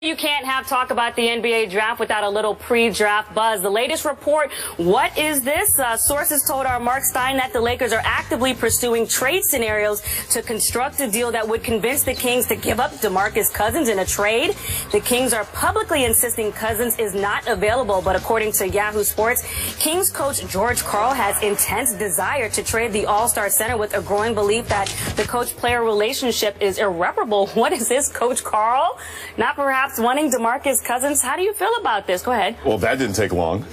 You can't have talk about the NBA draft without a little pre-draft buzz. The latest report, what is this? Sources told our Mark Stein that the Lakers are actively pursuing trade scenarios to construct a deal that would convince the Kings to give up Demarcus Cousins in a trade. The Kings are publicly insisting Cousins is not available, but according to Yahoo Sports, Kings coach George Karl has intense desire to trade the All-Star center with a growing belief that the coach-player relationship is irreparable. What is this, Coach Karl? Not perhaps wanting Demarcus Cousins. How do you feel about this? Go ahead. Well, that didn't take long.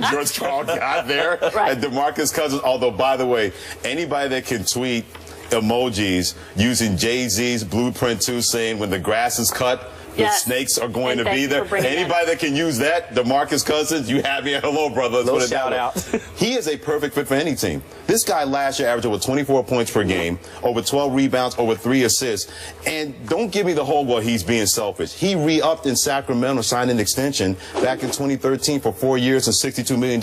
George Karl got there. Right. And Demarcus Cousins, although, by the way, anybody that can tweet emojis using Jay-Z's Blueprint 2 saying when the grass is cut, the snakes are going to be there. Anybody that can use that, DeMarcus Cousins, you have me. Hello, brother. Little shout out. He is a perfect fit for any team. This guy last year averaged over 24 points per game, over 12 rebounds, over 3 assists. And don't give me the whole, well, he's being selfish. He re-upped in Sacramento, signed an extension back in 2013 for 4 years and $62 million,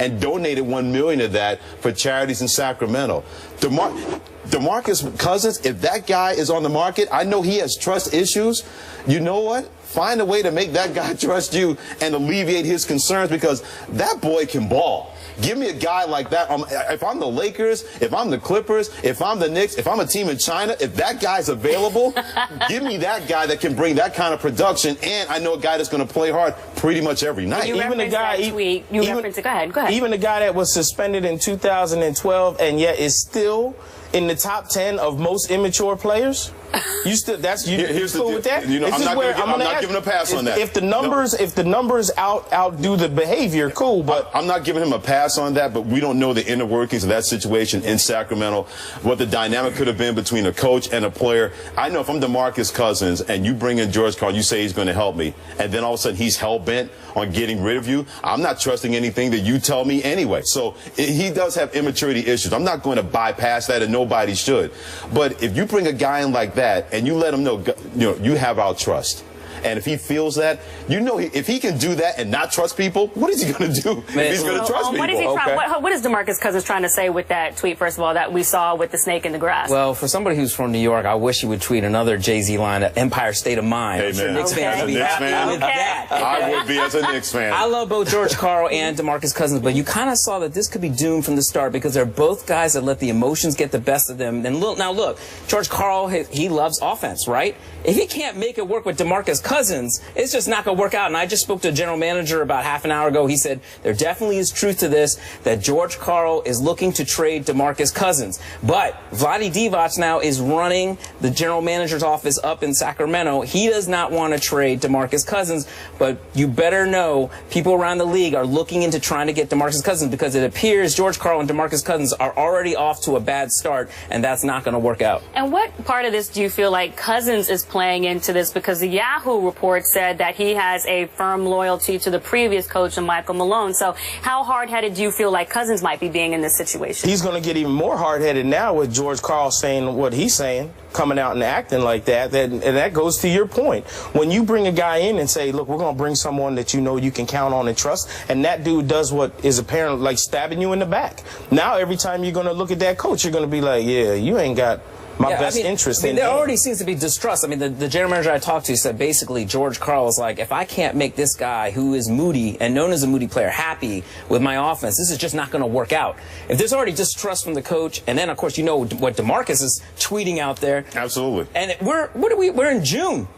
and donated $1 million of that for charities in Sacramento. DeMarcus Cousins, if that guy is on the market, I know he has trust issues. You know what? Find a way to make that guy trust you and alleviate his concerns, because that boy can ball. Give me a guy like that. If I'm the Lakers, if I'm the Clippers, if I'm the Knicks, if I'm a team in China, if that guy's available, give me that guy that can bring that kind of production. And I know a guy that's going to play hard pretty much every night. Even the guy, go ahead. Even the guy that was suspended in 2012 and yet is still in the top 10 of most immature players. You still here's cool the with that? You know, I'm not giving a pass on that. If the numbers outdo the behavior, cool. But I'm not giving him a pass on that. But we don't know the inner workings of that situation in Sacramento, what the dynamic could have been between a coach and a player. I know if I'm DeMarcus Cousins and you bring in George Karl, you say he's going to help me, and then all of a sudden he's hell bent on getting rid of you. I'm not trusting anything that you tell me anyway. So he does have immaturity issues. I'm not going to bypass that, and nobody should. But if you bring a guy in like that and you let him know, you have our trust. And if he feels that, if he can do that and not trust people, what is he going to do if he's going to trust people? What is DeMarcus Cousins trying to say with that tweet, first of all, that we saw with the snake in the grass? Well, for somebody who's from New York, I wish he would tweet another Jay-Z line, Empire State of Mind. Hey, I'm sure Knicks fans would be happy with that. I would be as a Knicks fan. I love both George Karl and DeMarcus Cousins, but you kind of saw that this could be doomed from the start, because they're both guys that let the emotions get the best of them. And look, George Karl, he loves offense, right? If he can't make it work with DeMarcus Cousins, it's just not going to work out. And I just spoke to a general manager about half an hour ago. He said there definitely is truth to this, that George Karl is looking to trade DeMarcus Cousins. But Vlade Divac now is running the general manager's office up in Sacramento. He does not want to trade DeMarcus Cousins, but you better know people around the league are looking into trying to get DeMarcus Cousins, because it appears George Karl and DeMarcus Cousins are already off to a bad start, and that's not going to work out. And what part of this do you feel like Cousins is playing into this? Because the Yahoo report said that he has a firm loyalty to the previous coach, Michael Malone. So how hard-headed do you feel like Cousins might be being in this situation? He's going to get even more hard-headed now with George Karl saying what he's saying, coming out and acting like that. And that goes to your point. When you bring a guy in and say, look, we're going to bring someone that you know you can count on and trust, and that dude does what is apparently like stabbing you in the back. Now every time you're going to look at that coach, you're going to be like, yeah, you ain't got my best interest in there already seems to be distrust. I mean, the general manager I talked to said basically George Karl is like, if I can't make this guy who is moody and known as a moody player happy with my offense, this is just not going to work out. If there's already distrust from the coach, and then of course you know what DeMarcus is tweeting out there. Absolutely. And we're in June.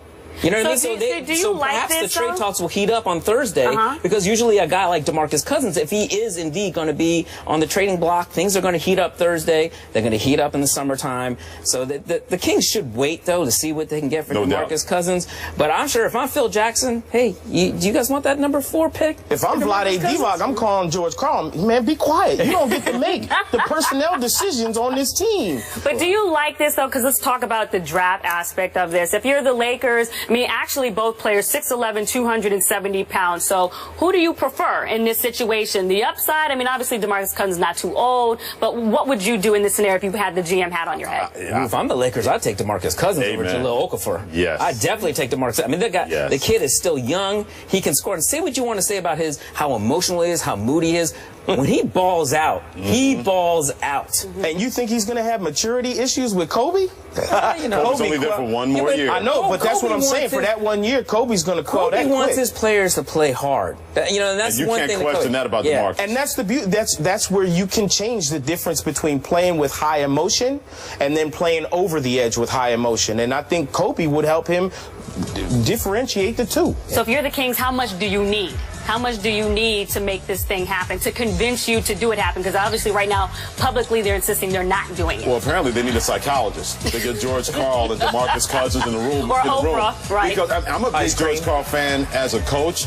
You know what I mean? So perhaps the trade talks will heat up on Thursday, because usually a guy like DeMarcus Cousins, if he is indeed going to be on the trading block, things are going to heat up Thursday. They're going to heat up in the summertime. So the Kings should wait, though, to see what they can get for DeMarcus Cousins. But I'm sure if I'm Phil Jackson, hey, do you guys want that number 4 pick? If I'm Vlade Divac, I'm calling George Karl. Man, be quiet. You don't get to make the personnel decisions on this team. But do you like this, though? Because let's talk about the draft aspect of this. If you're the Lakers, I mean, actually both players 6'11", 270 pounds. So who do you prefer in this situation? The upside, I mean, obviously DeMarcus Cousins is not too old, but what would you do in this scenario if you had the GM hat on your head? If I'm the Lakers, I'd take DeMarcus Cousins over Jahlil Okafor. Yes. I'd definitely take DeMarcus. I mean, the kid is still young. He can score. And say what you want to say about how emotional he is, how moody he is. when he balls out, he balls out. And you think he's going to have maturity issues with Kobe? You know, Kobe's only there for one more year. I know, but that's what I'm saying. For that 1 year, Kobe's going to call that quick. Kobe wants his players to play hard. You know, and that's and you one can't thing. question that about Demarcus. And that's the beauty. That's where you can change the difference between playing with high emotion and then playing over the edge with high emotion. And I think Kobe would help him differentiate the two. So if you're the Kings, how much do you need? How much do you need to make this thing happen, to convince you to do it happen? Because obviously right now, publicly, they're insisting they're not doing it. Well, apparently they need a psychologist. They get George Karl and Demarcus Cousins in the room. Or Oprah, right? Because I'm a big George Karl fan as a coach,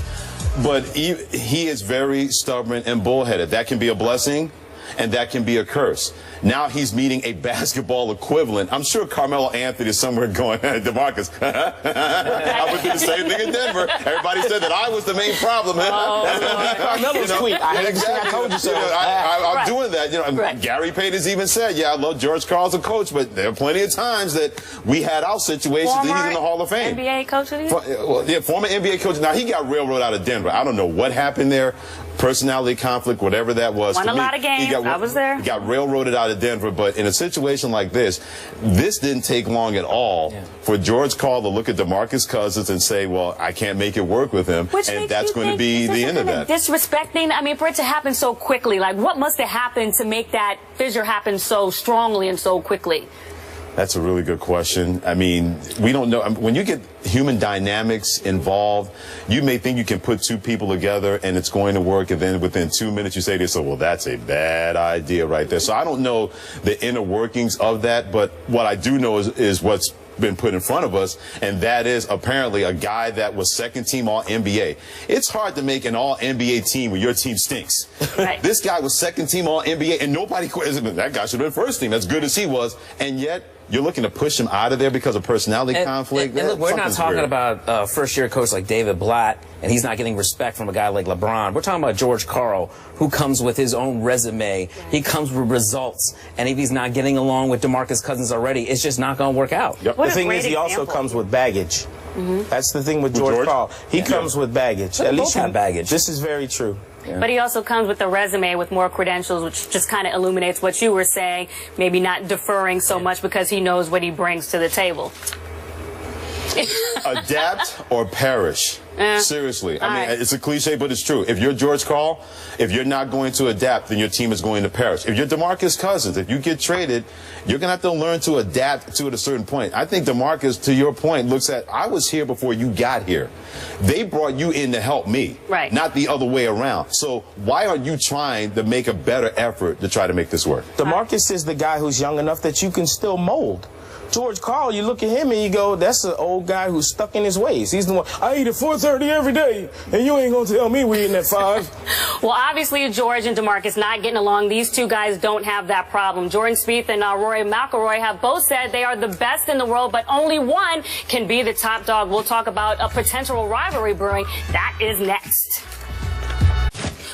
but he is very stubborn and bullheaded. That can be a blessing, and that can be a curse. Now he's meeting a basketball equivalent. I'm sure Carmelo Anthony is somewhere going, Demarcus, I would do the same thing in Denver. Everybody said that I was the main problem. Carmelo's tweet. I told you so. I'm doing that. You know, Gary Payton has even said, yeah, I love George Karl as a coach, but there are plenty of times that we had our situations that he's in the Hall of Fame. NBA coach of the year? Well, yeah, former NBA coach. Now, he got railroaded out of Denver. I don't know what happened there. Personality conflict, whatever that was. Won a lot of games. I was there. He got railroaded out of Denver, but in a situation like this didn't take long at all for George Karl to look at Demarcus Cousins and say, well, I can't make it work with him, and that's going to be the end of that. Disrespecting, I mean, for it to happen so quickly, like what must have happened to make that fissure happen so strongly and so quickly? That's a really good question. I mean, we don't know. When you get human dynamics involved, you may think you can put two people together and it's going to work, and then within 2 minutes you say to yourself, well, that's a bad idea right there. So I don't know the inner workings of that, but what I do know is what's been put in front of us, and that is apparently a guy that was second team All-NBA. It's hard to make an All-NBA team when your team stinks. Right. This guy was second team All-NBA, and nobody questioned that guy should have been first team, as good as he was, and yet you're looking to push him out of there because of personality conflict. And look, we're not talking about a first-year coach like David Blatt, and he's not getting respect from a guy like LeBron. We're talking about George Karl, who comes with his own resume. He comes with results, and if he's not getting along with Demarcus Cousins already, it's just not going to work out. Yep. The thing is, he also comes with baggage. That's the thing with George Karl. He comes with baggage. At least have baggage. This is very true. Yeah. But he also comes with a resume with more credentials, which just kind of illuminates what you were saying, maybe not deferring so much because he knows what he brings to the table. Adapt or perish. Seriously. I mean, it's a cliche, but it's true. If you're George Karl, if you're not going to adapt, then your team is going to perish. If you're Demarcus Cousins, if you get traded, you're going to have to learn to adapt to it at a certain point. I think Demarcus, to your point, looks at, I was here before you got here. They brought you in to help me, not the other way around. So why aren't you trying to make a better effort to try to make this work? Demarcus is the guy who's young enough that you can still mold. George Karl, you look at him and you go, that's an old guy who's stuck in his ways. He's the one, I eat at 4:30 every day, and you ain't going to tell me we eating at 5. Well, obviously, George and Demarcus not getting along. These two guys don't have that problem. Jordan Spieth and Rory McIlroy have both said they are the best in the world, but only one can be the top dog. We'll talk about a potential rivalry brewing. That is next.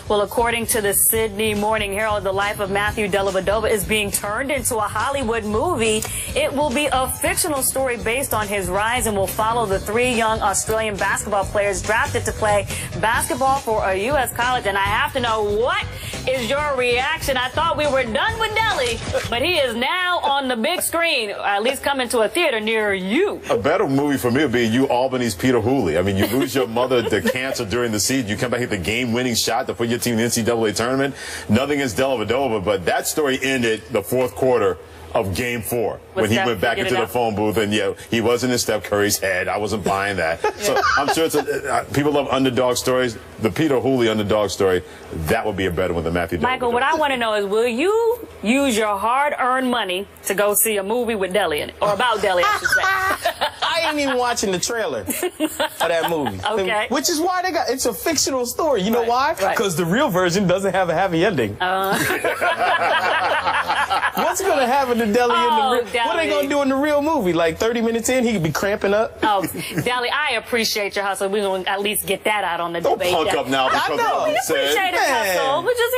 Well, according to the Sydney Morning Herald, the life of Matthew Dellavedova is being turned into a Hollywood movie. It will be a fictional story based on his rise and will follow the 3 young Australian basketball players drafted to play basketball for a U.S. college. And I have to know, what is your reaction? I thought we were done with Delly, but he is now on the big screen, or at least coming to a theater near you. A better movie for me would be You Albany's Peter Hooley. I mean, you lose your mother to cancer during the season. You come back, hit the game-winning shot to put your team in the NCAA tournament. Nothing against Dellavedova, but that story ended the 4th quarter of Game 4 when he went back into the phone booth, and he wasn't in Steph Curry's head. I wasn't buying that. So I'm sure people love underdog stories. The Peter Hooley underdog story, that would be a better one than Matthew Dellavedova. Michael, what I want to know is, will you use your hard-earned money to go see a movie with Delly in it, or about Delly, I should say? I ain't even watching the trailer of that movie. Okay. Which is why it's a fictional story. You know why? Because the real version doesn't have a happy ending. What's going to happen to Deli in the real? What are they going to do in the real movie? Like 30 minutes in, he could be cramping up. Oh, Deli, I appreciate your hustle. We're going to at least get that out on the debate. Don't punk up now because of what We he said. appreciate his hustle. We just,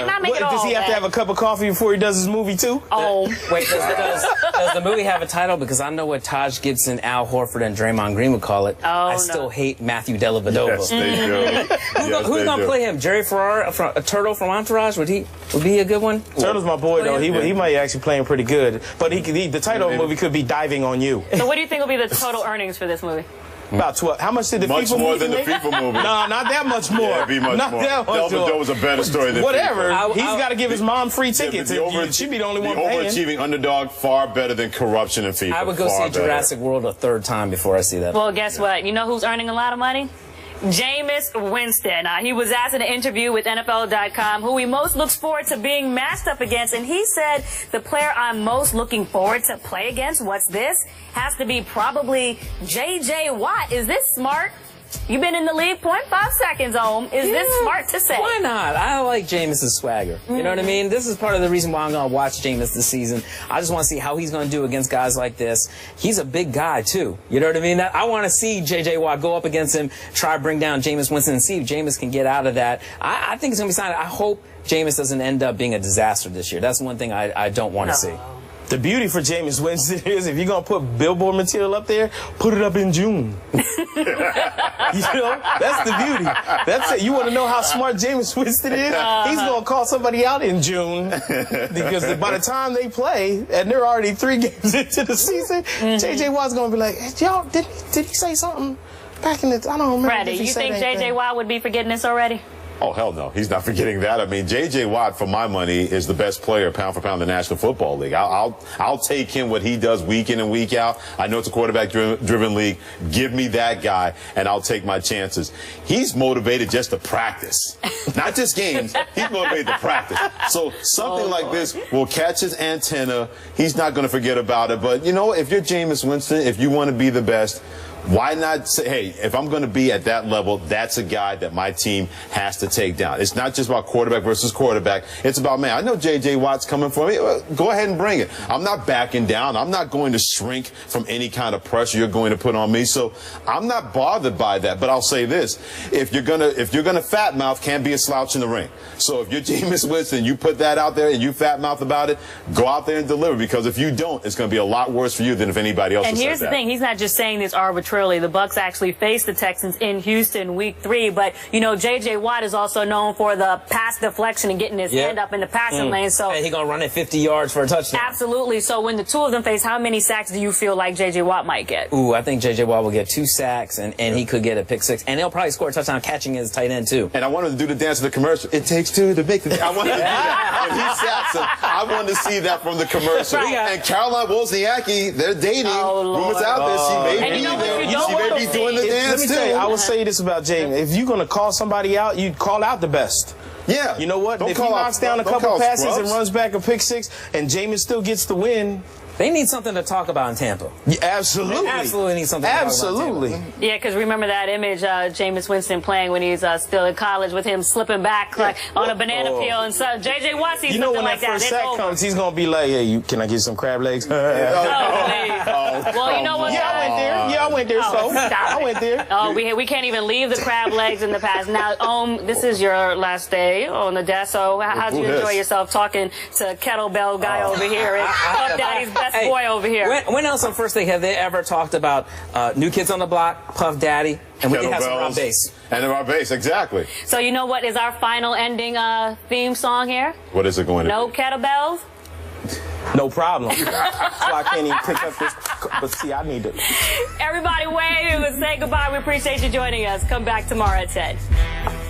not make it all does he have to have a cup of coffee before he does his movie too? Oh. Wait, does the movie have a title? Because I know what Taj Gibson, Al Horford, and Draymond Green would call it. I still hate Matthew Dellavedova. Yes, they do. Who's gonna play him? Jerry Ferrara, a Turtle from Entourage? Would he be a good one? Turtle's my boy though. He might actually play him pretty good. But the title of the movie could be Diving on You. So what do you think will be the total earnings for this movie? About 12. How much did the much FIFA more movie than the make? FIFA movie. No, not that much more. Yeah, it'd be much not more. That much more. Dellavedova was a better story than whatever. FIFA. He's got to give his mom free tickets. She'd be the only one paying. Overachieving underdog, far better than corruption in FIFA. I would go see Jurassic World a third time before I see that. Well, guess what? You know who's earning a lot of money? Jameis Winston. He was asked in an interview with NFL.com who he most looks forward to being matched up against, and he said the player I'm most looking forward to play against, what's this? Has to be probably J.J. Watt. Is this smart? You've been in the league 0.5 seconds, Is this smart to say? Why not? I like Jameis's swagger. You know what I mean? This is part of the reason why I'm going to watch Jameis this season. I just want to see how he's going to do against guys like this. He's a big guy, too. You know what I mean? I want to see J.J. Watt go up against him, try to bring down Jameis Winston, and see if Jameis can get out of that. I think it's going to be something. I hope Jameis doesn't end up being a disaster this year. That's one thing I don't want to see. The beauty for Jameis Winston is if you're going to put billboard material up there, put it up in June. That's the beauty. That's it. You want to know how smart Jameis Winston is? He's going to call somebody out in June because by the time they play, and they're already 3 games into the season, J.J. Watt's going to be like, hey, y'all, did he say something back in the... I don't remember. Freddie, you think J.J. Watt would be forgetting this already? Oh, hell no. He's not forgetting that. I mean, J.J. Watt, for my money, is the best player pound for pound in the National Football League. I'll take him, what he does week in and week out. I know it's a quarterback-driven league. Give me that guy, and I'll take my chances. He's motivated just to practice. Not just games. He's motivated to practice. So something like this will catch his antenna. He's not going to forget about it. But, you know, if you're Jameis Winston, if you want to be the best, why not say, hey, if I'm going to be at that level, that's a guy that my team has to take down. It's not just about quarterback versus quarterback. It's about, man, I know J.J. Watt's coming for me. Go ahead and bring it. I'm not backing down. I'm not going to shrink from any kind of pressure you're going to put on me. So I'm not bothered by that. But I'll say this. If you're gonna fat mouth, can't be a slouch in the ring. So if you're Jameis Winston, you put that out there and you fat mouth about it, go out there and deliver. Because if you don't, it's going to be a lot worse for you than if anybody else has said that. And here's the thing. He's not just saying this arbitrarily. The Bucs actually faced the Texans in Houston week 3, but you know J.J. Watt is also known for the pass deflection and getting his hand up in the passing lane. So he's gonna run it 50 yards for a touchdown. Absolutely. So when the two of them face, how many sacks do you feel like J.J. Watt might get? Ooh, I think J.J. Watt will get 2 sacks and he could get a pick 6, and he'll probably score a touchdown catching his tight end too. And I wanted to do the dance of the commercial. It takes 2 to make the. I wanted to do that. When he sacks him, I wanted to see that from the commercial. Right. And Caroline Wozniacki, they're dating. Rumors out there. She may be doing the dance. Let me tell you, I will say this about James. If you're going to call somebody out, you call out the best. Yeah. You know what? Don't if he knocks down a couple passes and runs back a pick 6 and Jameis still gets the win, they need something to talk about in Tampa. Yeah, absolutely. They absolutely need something to talk about in Tampa. Yeah, because remember that image Jameis Winston playing when he's still in college with him slipping back like on a banana peel, and so J.J. Watt sees something like that. You know when that first sack comes, he's going to be like, hey, can I get some crab legs? Well, you know what? Yeah, I went there. I went there. Oh, we can't even leave the crab legs in the past. Now, this is your last day on the desk, so how'd you enjoy yourself talking to kettlebell guy over here and Puff Daddy's best boy over here? When else on First Take have they ever talked about New Kids on the Block, Puff Daddy, and we did have some Rob Bass? And Rob Bass, exactly. So you know what is our final ending theme song here? What is it going to be? No kettlebells? No problem. So I can't even pick up this. But see, I need to. Everybody wave and say goodbye. We appreciate you joining us. Come back tomorrow at 10.